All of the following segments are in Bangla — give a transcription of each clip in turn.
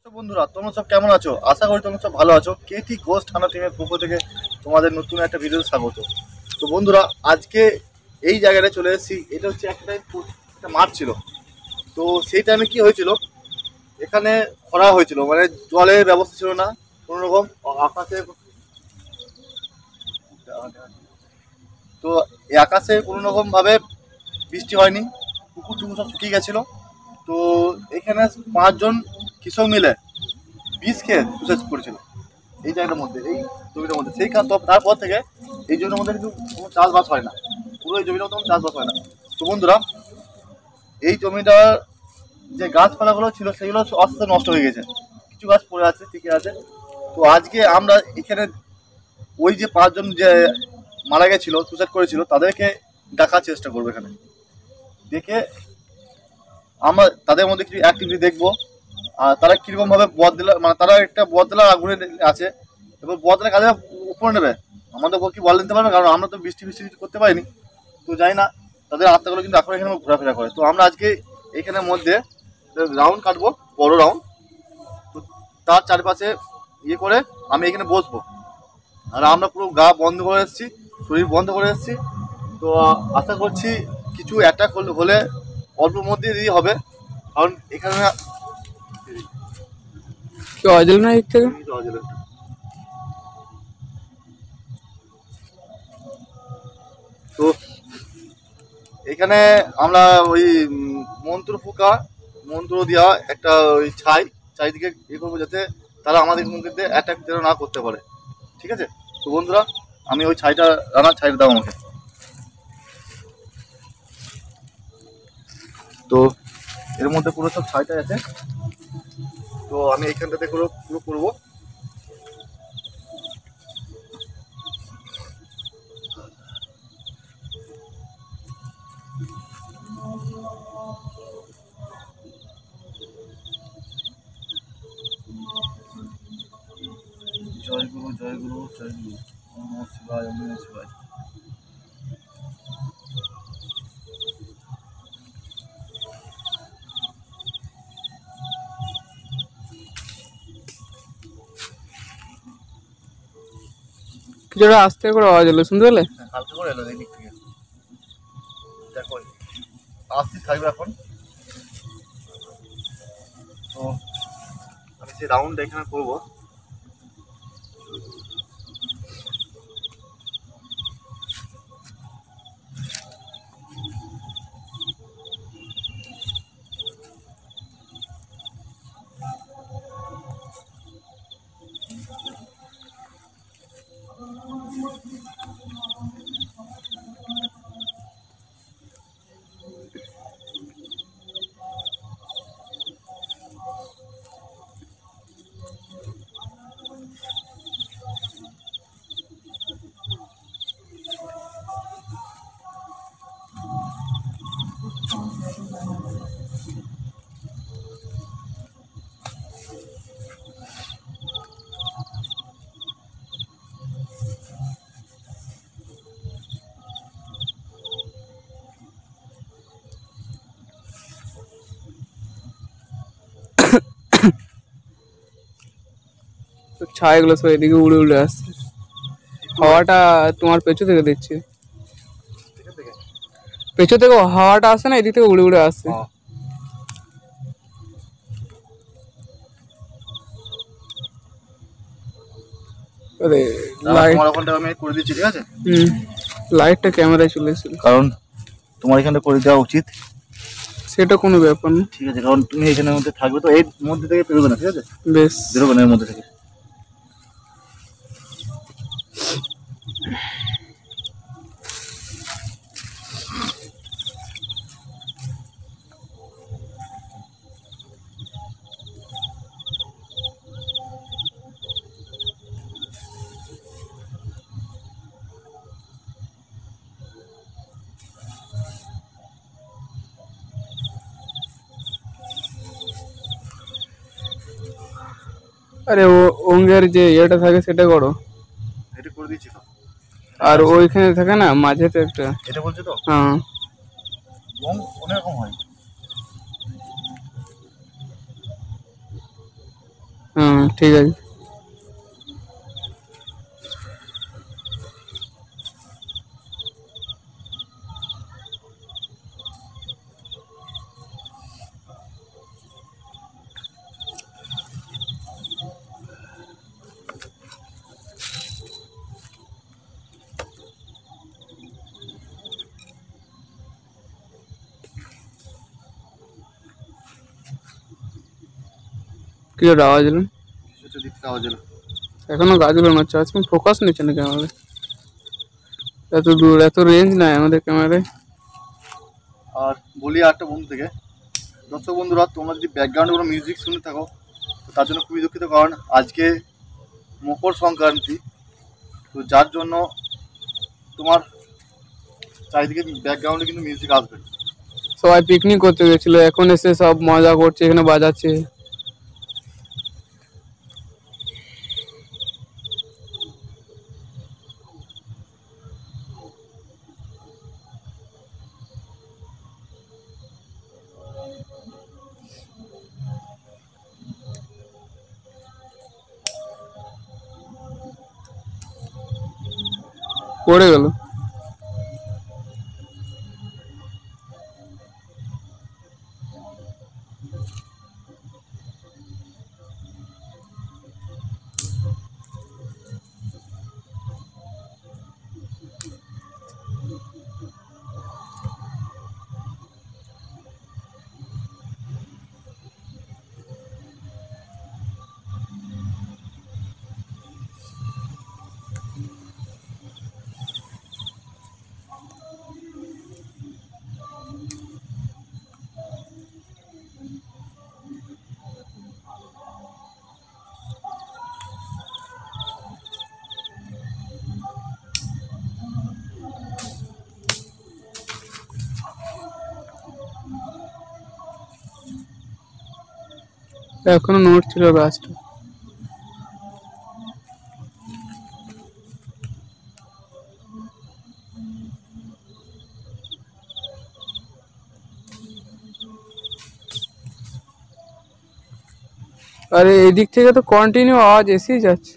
তো বন্ধুরা তোমরা সব কেমন আছো? আশা করি তোমরা সব ভালো আছো। কেটি ঘোষ থানা টিমের পক্ষ থেকে তোমাদের নতুন একটা ভিডিও স্বাগত। তো বন্ধুরা আজকে এই জায়গাটা চলে এসেছি। এটা হচ্ছে একটা মাঠ ছিল। তো সেই টাইমে কি হয়েছিল, এখানে খরা হয়েছিল, মানে জলের ব্যবস্থা ছিল না কোনো রকম। আকাশে তো এই আকাশে কোনো রকম ভাবে বৃষ্টি হয়নি, পুকুর টুকুর সব শুকিয়ে গেছিলো। তো এখানে 5 জন কৃষক মিলে বিষ খেয়ে সুসাইড করেছিল এই জায়গাটার মধ্যে, এই জমিটার মধ্যে। সেই তারপর থেকে এই জমির মধ্যে কিন্তু কোনো চাষবাস হয় না, পুরো এই জমিটার মধ্যে কোনো চাষবাস হয় না। তো বন্ধুরা এই জমিটার যে গাছপালাগুলো ছিল সেগুলো আস্তে আস্তে নষ্ট হয়ে গেছে, কিছু গাছ পড়ে আছে, টিকে আছে। তো আজকে আমরা এখানে ওই যে 5 জন যে মারা গেছিল, সুসাইড করেছিল, তাদেরকে দেখার চেষ্টা করবো এখানে। দেখে আমরা তাদের মধ্যে কিছু অ্যাক্টিভিটি দেখবো, আর তারা কিরকম ভাবে বদলা, মানে তারা একটা বদলার আগুনে আছে, এবার বদলা কাজে উপরে নেবে আমাদের কি বল নিতে পারবে, কারণ আমরা তো বৃষ্টি কিছু করতে পারিনি। তো জানি না, তাদের আত্মাগুলো কিন্তু এখন এখানে ঘোরাফেরা করে। তো আমরা আজকে এখানের মধ্যে রাউন্ড কাটবো, বড় রাউন্ড। তো তার চারপাশে ইয়ে করে আমি এখানে বসবো। আর আমরা পুরো গা বন্ধ করে এসেছি, শরীর বন্ধ করে এসেছি। তো আশা করছি কিছু অ্যাটাক হলে অল্প মধ্যেই হবে, কারণ এখানে না দিক থেকে তো এখানে আমরা ওই মন্ত্র দেওয়া একটা ওই চারিদিকে ইয়ে করবো, যাতে তারা আমাদের মুখে অ্যাটাক যেন না করতে পারে। ঠিক আছে? তো বন্ধুরা আমি ওই ছাইটা দাও আমাকে। তো এর মধ্যে পুরো সব ছাইটা আছে। তো আমি এইখানটাতে পুরো পুরো করবো। জয় গুরু জয় গুরু জয় গুরু, ওম নমঃ শিবায় ওম নমঃ শিবায়। কিছুটা আস্তে করে আওয়াজ হলো, শুনতে পেলে? হালকা করে এলো এই দিক থেকে, দেখো আসছি থাকবে এখন। তো আমি যে রাউন্ড এখানে করবো, ছায়াগুলো সব এদিকে উড়ে উড়ে আসছে। হাওয়াটা তোমার পেছু থেকে দিচ্ছে, পেছু থেকে হাওয়াটা আসে না, এদিক থেকে উড়ে উড়ে আসছে। আমি করে দিচ্ছি, ঠিক আছে? লাইটটা ক্যামেরায় চলে এসেছিল, কারণ তোমার এখানটা করে দেওয়া উচিত। সেটা কোনো ব্যাপার না, ঠিক আছে, কারণ তুমি এখানের মধ্যে থাকবে, তো এর মধ্যে থেকে বেরোবে না, ঠিক আছে? বেশ, বেরোবে না এর মধ্যে থেকে। আরে ও অঙ্গের যে ইয়েটা থাকে সেটা করো। এটা করে দিচ্ছি তো। আর ওইখানে থাকে না মাঝেতে একটা, এটা বলছো তো? হ্যাঁ, অনেকরকম হয়। হ্যাঁ ঠিক আছে। কি একটা আওয়াজ এলো, কিছু দিক থেকে আওয়াজ এলো। এখনো গাছগুলো নড়ছে, আজকে ফোকাস নিচ্ছে না ক্যামেরা, এত দূর এত রেঞ্জ নাই আমাদের ক্যামেরায়। আর বলি একটা বন্ধু থেকে, দর্শক বন্ধুরা তোমরা যদি ব্যাকগ্রাউন্ডে কোনো মিউজিক শুনে থাকো তো তার জন্য খুবই দুঃখিত, কারণ আজকে মকর সংক্রান্তি, তো যার জন্য তোমার চারিদিকে ব্যাকগ্রাউন্ডে কিন্তু মিউজিক আসবে। সবাই পিকনিক করতে গেছিল, এখন এসে সব মজা করছে, এখানে বাজাচ্ছে। পড়ে গেল। এখনো নড়ছিল গাছটা। আরে এদিক থেকে তো কন্টিনিউ আওয়াজ এসেই যাচ্ছে।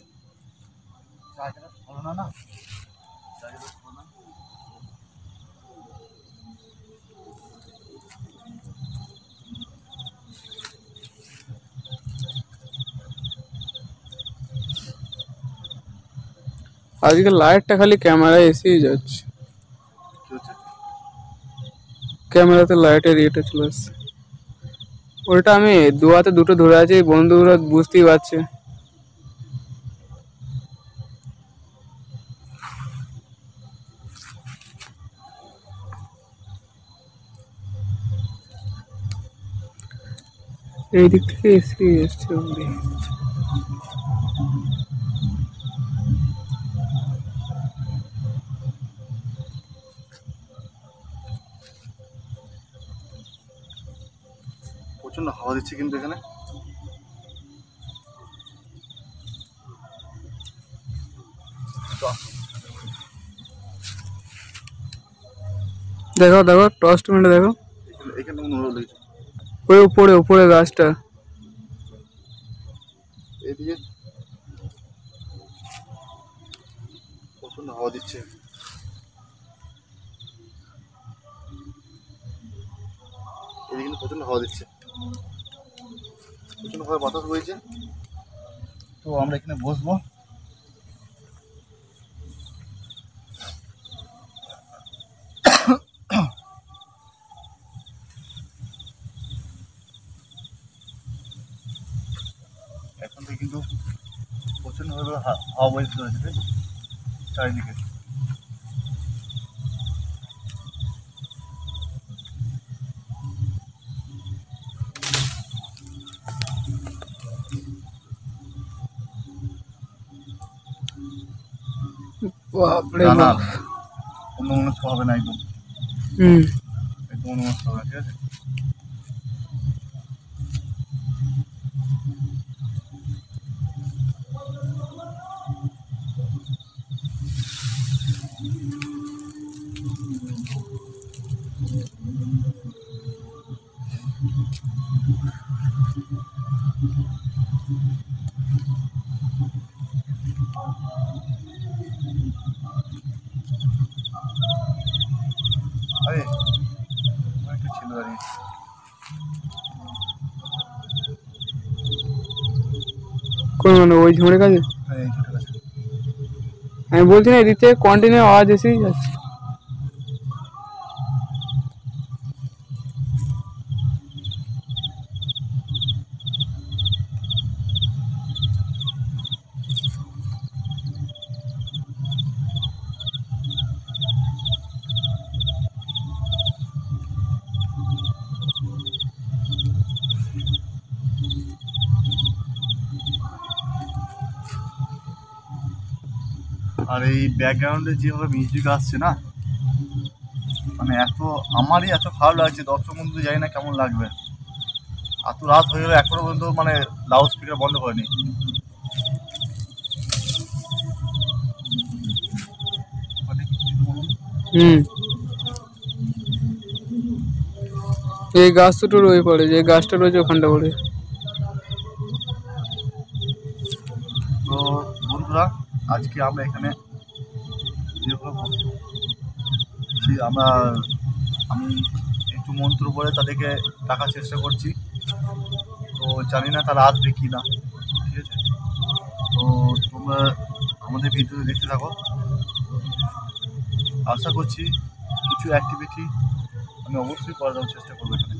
আজকে লাইটটা খালি ক্যামেরায় এসেই যাচ্ছে, ক্যামেরাতে লাইটের ইয়েটা চলে আসছে। ওটা আমি দু হাতে দুটো ধরে আছি, বন্ধুরা বুঝতেই পারছে। এই দিক থেকে এসেই এসছে বলে। প্রচন্ড হাওয়া দিচ্ছে কিন্তু এখানে। দেখো দেখো টর্চ মিনিটে দেখো, এখানে মনে লেগেছে ওই উপরে উপরে গাছটা। এদিকে প্রচন্ড হাওয়া দিচ্ছে। এদিকে কিন্তু প্রচন্ড হাওয়া দিচ্ছে, প্রচন্ড ভাবে বাতাস বইছে। তো আমরা এখানে বসবো। এখন থেকে কিন্তু প্রচন্ড ভাবে হাওয়া বইতে চলেছে চারিদিকে। বাপরে না না, বাপ। অন্য মনস্ক হবে না একদম, হুম। একদম অন্য মনস্ক হবে না, ঠিক আছে। আরে একটু ছিল দাঁড়িয়ে। কোন মানে ওই ঝুমুরের কাছে? হ্যাঁ এই ছোট গাছে। আমি বলছি না এদিক থেকে কন্টিনিউ আওয়াজ এসেই যাচ্ছে। আর এই ব্যাকগ্রাউন্ডে যেভাবে মিউজিক আসছে না, মানে এত আমারই এত খারাপ লাগছে, দর্শক বন্ধু জানি না কেমন লাগবে। এত রাত হয়ে গেলে এখনো পর্যন্ত মানে লাউড স্পিকার বন্ধ করেনি। হুম, এই গাছ দুটো রয়ে পড়ে, যে গাছটা রয়েছে ওখানটা পড়ে। তো বন্ধুরা, আজকে আমরা এখানে আমরা আমি একটু মন্ত্র করে তাদেরকে ডাকার চেষ্টা করছি। তো জানি না তারা আসবে কি না, ঠিক আছে? তো তোমরা আমাদের ভিডিওতে দেখতে থাকো। আশা করছি কিছু অ্যাক্টিভিটি আমি অবশ্যই করে দেওয়ার চেষ্টা করবো এখানে।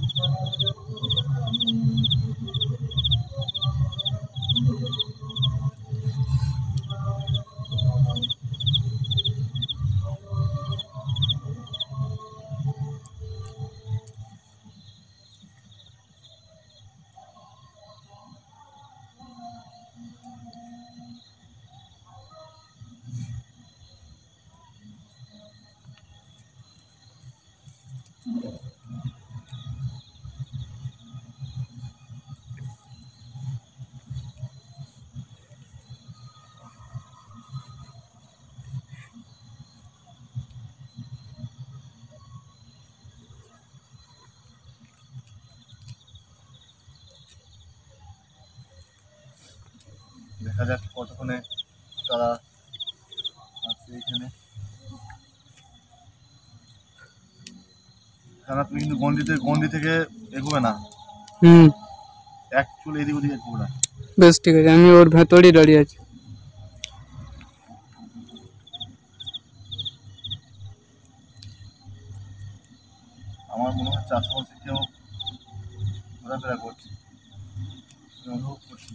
দেখা যাক কতক্ষণে তারা আছে এখানে। কেন তুমি কিন্তু গন্ডি থেকে এগোবে না, হুম, অ্যাকচুয়ালি এদিক ওদিক এগোবে না। বেশ ঠিক আছে, আমি ওর ভেতরেই দাঁড়িয়ে আছি। আমার মনে হচ্ছে আশেপাশে কেউ ঘোরাফেরা করছে, আমি অনুভব করছি।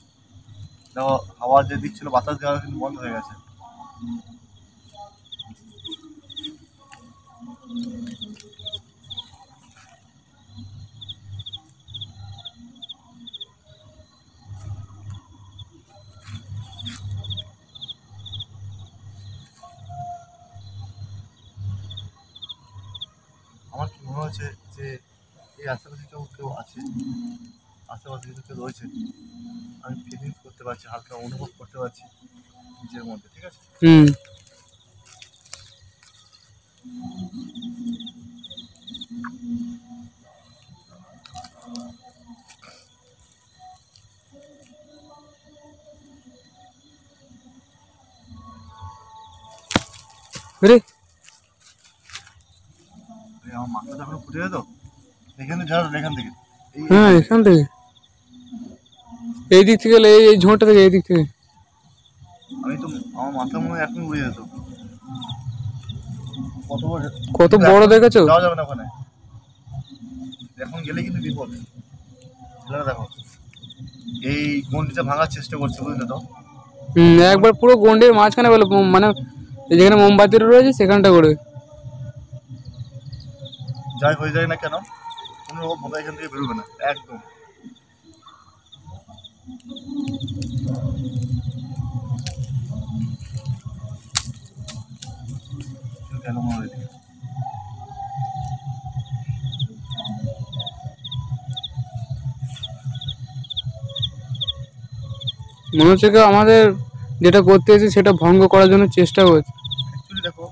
দেখো হাওয়া যে দিচ্ছিল, বাতাস দেওয়া কিন্তু বন্ধ হয়ে গেছে। আমার কি মনে হচ্ছে যে এই আশেপাশে কেউ কেউ আছে, আশেপাশে কিন্তু কেউ রয়েছে। আমি ফিলিংস করতে পারছি, হালকা অনুভব করতে পারছি নিজের মধ্যে, ঠিক আছে? হুম, রে আমার মাথাটা এখনো ফুটে যেত এখানে, ঝাড় এখান থেকে হ্যাঁ, এখান থেকে এই দিক থেকে এই ঝোঁটা থেকে এই দিক থেকে। আমি তো আমার মাথা মনে হয় এখনই উড়ে যেত। কত বড়, কত বড় দেখেছো? যাওয়া যাবে না ওখানে, এখন গেলে কিন্তু বিপদ। ছেলেরা দেখো এই গন্ডিটা ভাঙার চেষ্টা করছে, বুঝলে তো? হুম, একবার পুরো গন্ডির মাঝখানে বলে, মানে যেখানে মোমবাতিটা রয়েছে সেখানটা করে। যাই হয়ে যায় না কেন, কোনো রকম ভাবে এখান থেকে বেরোবে না একদম। কেন মনে হয় মনে হচ্ছে কি আমাদের যেটা করতে এসেছি সেটা ভঙ্গ করার জন্য চেষ্টা করছে। অ্যাকচুয়ালি দেখো,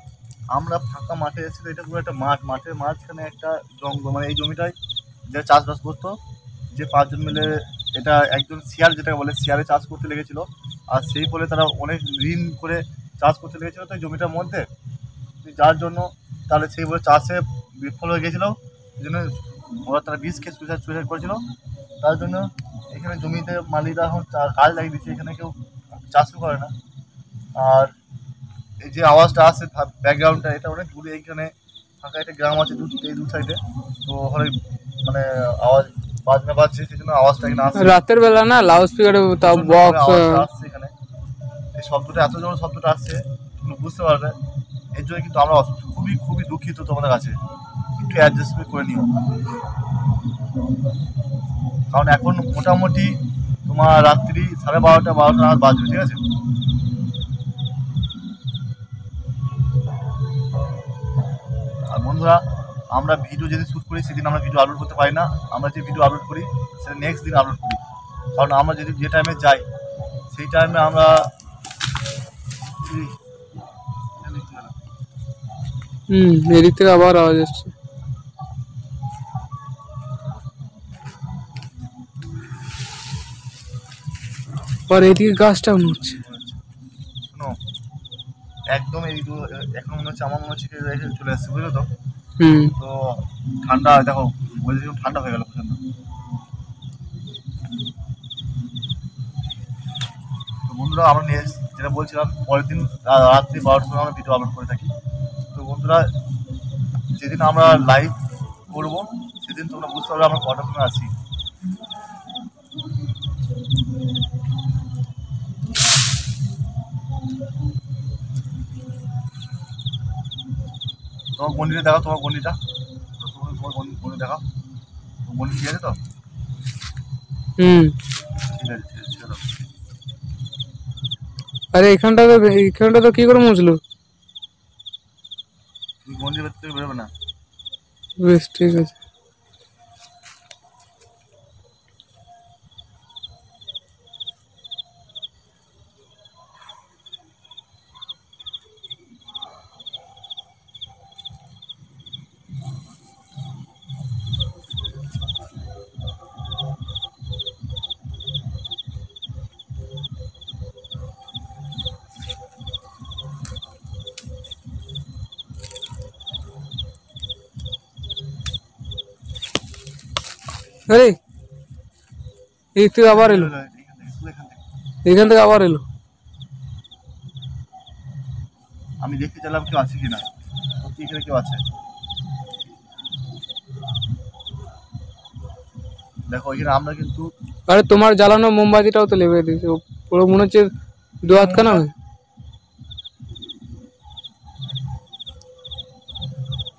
আমরা ফাঁকা মাঠে এসেছি, এটা পুরো একটা মাঠ, মাঠের মাঝখানে একটা জঙ্গল, মানে এই জমিটায় যে চাষবাস করতো, যে 5 জন মিলে, এটা একজন শিয়াল যেটাকে বলে, শিয়ালে চাষ করতে লেগেছিল। আর সেই ফলে তারা অনেক ঋণ করে চাষ করতে লেগেছিল তো এই জমিটার মধ্যে, যার জন্য তাহলে সেইভাবে চাষে বিফল হয়ে গেছিলো, এই জন্য ওরা তারা বিষ খেয়ে সুইসাইড করেছিল। তার জন্য এখানে জমিতে মালিকরা এখন কাজ লাগিয়ে দিচ্ছে, এখানে কেউ চাষও করে না। আর এই যে আওয়াজটা আসছে ব্যাকগ্রাউন্ডটা, এটা অনেক দূরে, এইখানে ফাঁকা একটা গ্রাম আছে এই দু সাইডে, তো ওখানে মানে আওয়াজ বাজনা বাজছে, সেই জন্য আওয়াজটা এখানে আসছে। রাতের বেলা না, লাউড স্পিকারে তাও বক্স আওয়াজটা আসছে এখানে, এই শব্দটা এত জোর শব্দটা আসছে তুমি বুঝতে পারবে। এর জন্য কিন্তু আমরা খুবই খুবই দুঃখিত তোমাদের কাছে, একটু অ্যাডজাস্টমেন্ট করে নিও। কারণ এখন মোটামুটি তোমার রাত্রি 12:30 নাগাদ বাজবে, ঠিক আছে? আর বন্ধুরা, আমরা ভিডিও যদি শ্যুট করি সেদিন আমরা ভিডিও আপলোড করতে পারি না, আমরা যে ভিডিও আপলোড করি সেটা নেক্সট দিন আপলোড করি। কারণ আমরা যদি যে টাইমে যাই সেই টাইমে আমরা এদিক থেকে আবার আওয়াজ আসছে। আর এদিকে গাছটা উঠছে। শোনো, একদম এখন মনে হচ্ছে, আমার মনে হচ্ছে চলে আসছে, বুঝলো তো? তো ঠান্ডা, দেখো ওয়েদার ঠান্ডা হয়ে গেল প্রচন্ড। তো বন্ধুরা, আমরা যেটা বলছিলাম, পরের দিন রাত্রি 12টার সময় আমরা ভিডিও আপলোড করে থাকি। তো বন্ধুরা, যেদিন আমরা লাইভ করবো সেদিন তোমরা বুঝতে পারবে আমরা কটার সময় আছি। তোমার গন্ডিটা দেখাও, তোমার গন্ডিটা, তোমার গন্ডি দেখাও, গন্ডি ঠিক আছে তো? ঠিক আছে, ঠিক আছে। আরে এখানটা তো কি করে মুছলো? তুমি গন্ডির ভেতর থেকে বেরোবে না। বেশ, ঠিক আছে। আরে এই থেকে আবার এলো, এখান থেকে আবার এলো। আমি দেখতে চাইলাম কেউ আছে কিনা, সত্যি এখানে কেউ আছে। দেখো এখানে আমরা কিন্তু, আরে তোমার জ্বালানো মোমবাতিটাও তো লেবে দিয়েছে, পুরো মনে হচ্ছে দু হাতখানা হয়।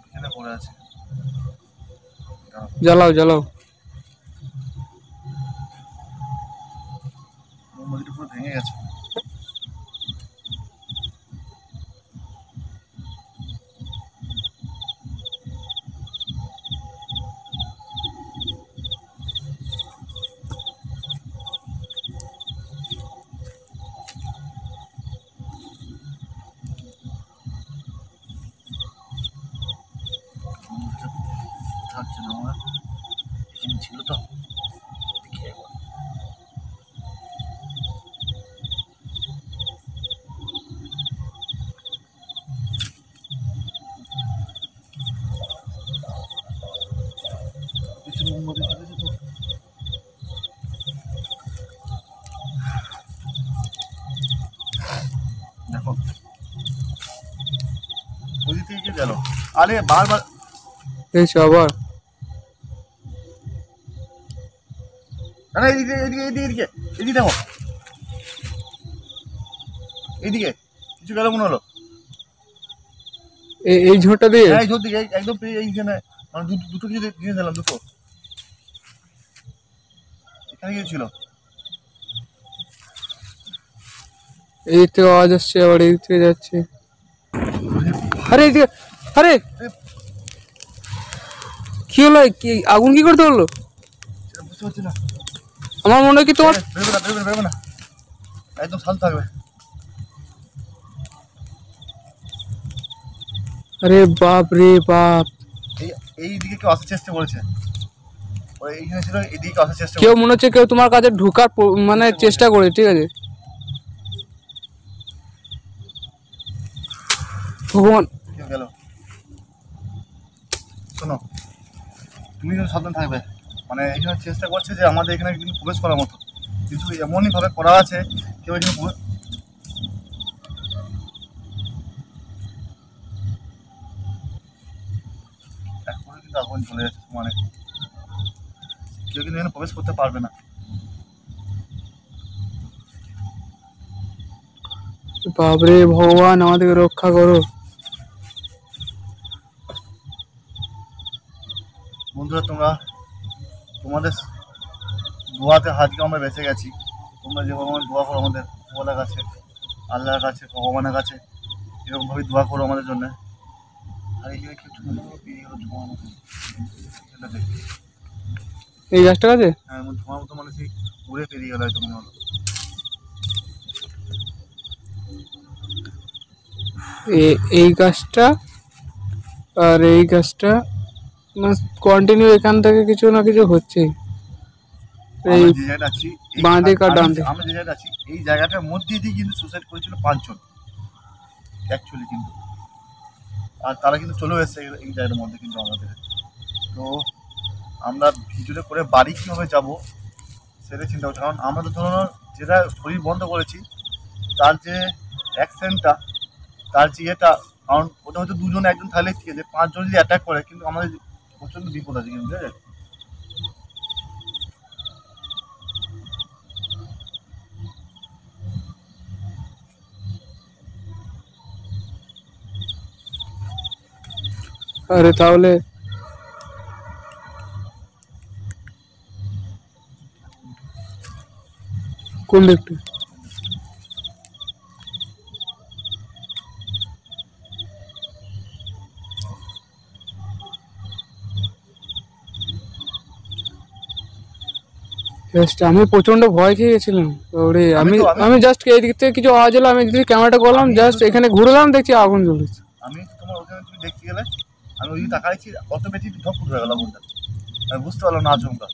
এখানে পড়ে আছে, জ্বালাও জ্বালাও। মোমবাতিটা পুরো ভেঙে গেছে। থাকছে না আমার, এখানে ছিল তো, দেখি একবার। কিছু মোমবাতি থাকছে তো, দেখো ওই দিক থেকে গেল। আরে বারবার দেখছো আবার? না, এদিকে এদিকে এদিকে এদিকে এদিকে দেখো, এইদিকে কিছু গেল মনে হলো। এই ঝোঁটা দিয়ে? হ্যাঁ, এই ঝোর দিকে, একদম এইখানে, মানে দুটো কিছু জিনিস দিলাম, দুটো এখানে কিছু ছিল। এই থেকে আওয়াজ আসছে, আবার এই থেকে যাচ্ছে। আরে এদিকে, আরে কি হলো? কি আগুন কি করতে পারলো? বুঝতে পারছি না। আমার মনে হয় কি তোমার, বেরোবে না, একদম শান্ত থাকবে। আরে বাপ রে বাপ, এইদিকে কেউ আসার চেষ্টা করেছে, ওই এইখানে ছিল, এইদিকে আসার চেষ্টা কেউ মনে হচ্ছে কেউ তোমার কাছে ঢোকার মানে চেষ্টা করে, ঠিক আছে? ভগবান, গেল। শোনো, তুমি কিন্তু সাবধান থাকবে। মানে এখানে চেষ্টা করছে যে আমাদের এখানে কিন্তু প্রবেশ করার মতো, কিন্তু এমনই ভাবে করা আছে কেউ এখানে এখনো কিন্তু আগুন চলে যাচ্ছে, মানে কেউ কিন্তু এখানে প্রবেশ করতে পারবে না। বাপরে ভগবান, আমাদেরকে রক্ষা করো। বন্ধুরা, তোমাদের দোয়াতে আজকে আমরা বেঁচে গেছি। তোমরা যেভাবে দোয়া করো আমাদের ভগবানের কাছে, আল্লাহর কাছে, ভগবানের কাছে, এরকমভাবে দোয়া করো আমাদের জন্য। আর এই জায়গায় কিছু পেয়ে গেল ধোঁয়ার মতো, এই গাছটা আছে, হ্যাঁ ধোঁয়ার মতো, মানে সেই উড়ে পেরিয়ে গেল হয়তো মনে হলো। এই গাছটা আর এই গাছটা মানে কন্টিনিউ এখান থেকে কিছু না কিছু হচ্ছে। এই আমরা যে জায়গাটা আছি, বাঁ দিক আর ডান দিক, আমরা যে জায়গাটা আছি এই জায়গাটার মধ্যে দিয়ে কিন্তু সুসাইড করেছিল 5 জন অ্যাকচুয়ালি কিন্তু, আর তারা কিন্তু চলেও এসেছে এই জায়গাটার মধ্যে কিন্তু আমাদের। তো আমরা ভিডিওটা করে বাড়ি কীভাবে যাবো সেটা চিন্তা করছি, কারণ আমরা তো ধরুন যেটা শরীর বন্ধ করেছি তার যে অ্যাকশনটা, তার যে এটা, কারণ ওটা হয়তো 2 জন 1 জন থাকলে ঠিক আছে, 5 জন যদি অ্যাটাক করে কিন্তু আমাদের প্রচণ্ড বিপদ আছে কিন্তু, ঠিক আছে। আরে তাহলে কোন দিকটা? আমি প্রচন্ড ভয় খেয়ে গেছিলাম। ওরে আমি জাস্ট এই দিক থেকে কিছু আওয়াজ হলো, আমি যদি ক্যামেরাটা করলাম, জাস্ট এখানে ঘুরলাম, দেখছি আগুন জ্বলেছে। আমি তোমার ওখানে তুমি দেখতে গেলে আমি ওই তাকাইছি, অটোমেটিক ধপ হয়ে গেল আগুনটা, আমি বুঝতে পারলাম না আচমকা।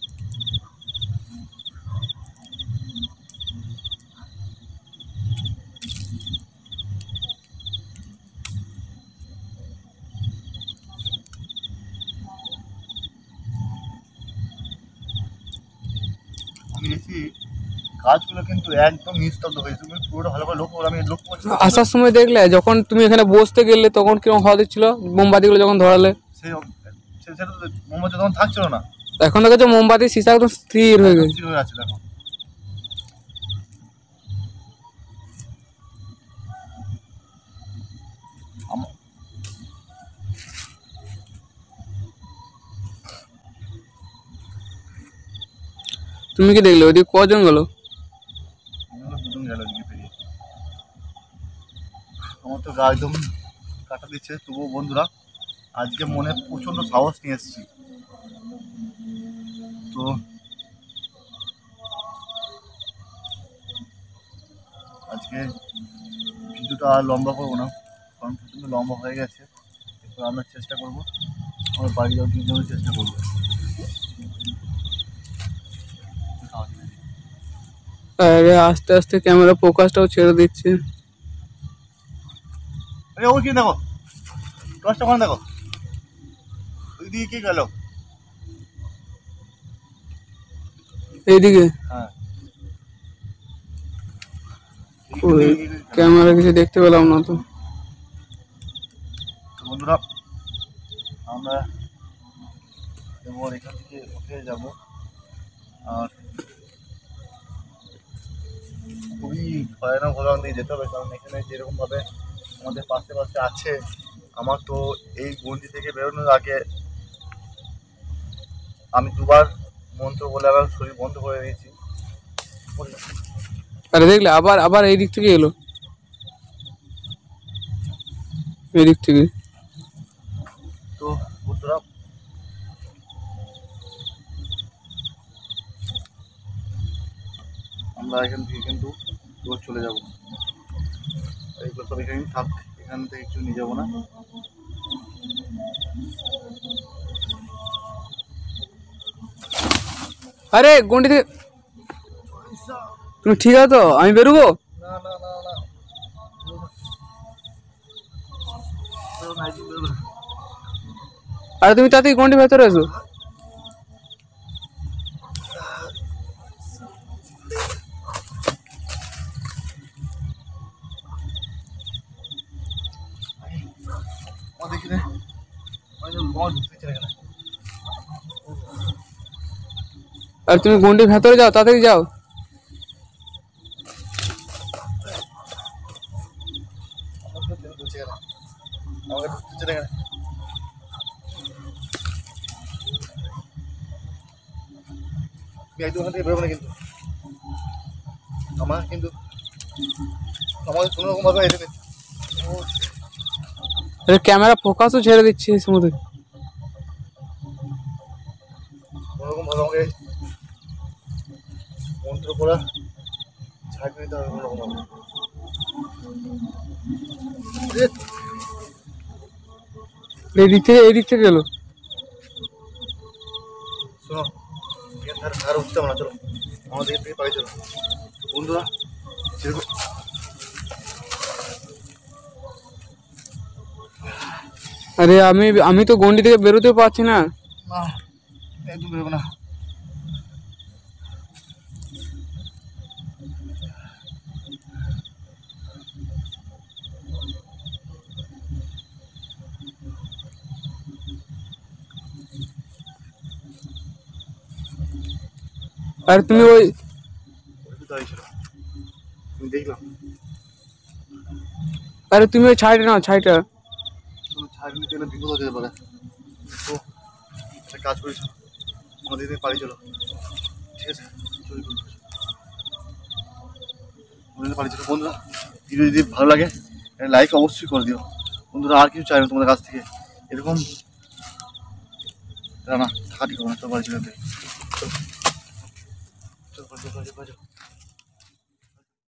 আমি দেখছি গাছগুলো কিন্তু একদম নিস্তব্ধ হয়েছে, তুমি পুরোটা ভালো করে লক্ষ্য করো, আমি লক্ষ্য করছি। আসার সময় দেখলে যখন তুমি এখানে বসতে গেলে তখন কিরকম হওয়া দিচ্ছিল, মোমবাতিগুলো যখন ধরালে? সেটা তো মোমবাতি তখন থাকছিল না, এখন দেখো মোমবাতির সীসা একদম স্থির হয়ে গেছে। স্থির হয়ে আছে দেখো। তুমি কি দেখলে ওইদিকে কজন গেল? 2 জন গেল ওইদিকে পেরিয়ে। আমার তো গা একদম কাটা দিচ্ছে, তবুও বন্ধুরা আজকে মনে প্রচণ্ড সাহস নিয়ে এসেছি। তো আজকে ভিডিওটা আর লম্বা করবো না, কারণ প্রচণ্ড লম্বা হয়ে গেছে। এরপর আমরা চেষ্টা করবো আমার বাড়ি যাওয়ার জন্য চেষ্টা করবো। আরে আস্তে আস্তে ক্যামেরা ফোকাসটাও ছেড়ে দিচ্ছে। আরে ওই কি দেখো, টর্চটা ওখানে দেখো, ওই দিকে কে গেল? এইদিকে হ্যাঁ, ক্যামেরা কিছু দেখতে পেলাম না তো। বন্ধুরা আমরা এবার এখান থেকে উঠে যাব, আর খুবই ভয়ানক ভয়ানক দিয়ে যেতে হবে, কারণ এখানে যেরকমভাবে আমাদের পাশে পাশে আছে, আমার তো এই গন্ডি থেকে বেরোনোর আগে আমি 2বার মন্ত্র বলে আবার শরীর বন্ধ করে দিয়েছি। আরে দেখলে আবার আবার এই দিক থেকে এলো, এই দিক থেকে। তো বন্ধুরা আমরা এখান থেকে কিন্তু দূর চলে যাব, এইগুলো সব এখানেই থাক, এখান থেকে কিছু নিয়ে যাবো না। আরে গন্ডিতে তুমি ঠিক আছে তো? আমি বেরোবো? না না না না, আরে তুমি তাড়াতাড়ি গন্ডির ভেতরে এসো। দেখি রে আর তুমি গন্ডির ভেতরে যাও, তাড়াতাড়ি যাও। একদম ওখান থেকে বেরোবো না কিন্তু আমাকে কোনো রকম ভাবে এনে ক্যামেরা ফোকাসও ছেড়ে দিচ্ছি সমুদ্রে। কোনো রকম ভাবে আমাকে মন্ত্র পড়া ছাড় নিতে হবে কোনো রকম ভাবে। এই দিক থেকে গেলো। শোনো ধারে উঠতে হবে না, চলো আমাদের দিক থেকে পাই চলো বন্ধুরা। সেরকম আরে আমি তো গন্ডি থেকে বেরোতেও পারছি না। না একদম বেরোবো না। আর তুমি ওই দাঁড়িয়েছিল আমি দেখলাম। আরে তুমি ওই ছাইটা নাও, ছাইটা। ছাড় নিতে গেলে বিপদ হতে পারে, তো একটা কাজ করিস আমাদের দিকে পাড়ি চলো, ঠিক আছে? আমাদের পাড়ি চলো বন্ধুরা। ভিডিও যদি ভালো লাগে লাইক অবশ্যই করে দিও বন্ধুরা। আর কিছু চাই না তোমাদের কাছ থেকে, এরকম না থাকা ঠিক হবে না। চলো পাড়ি চলো, চলো চলো চলো চলো।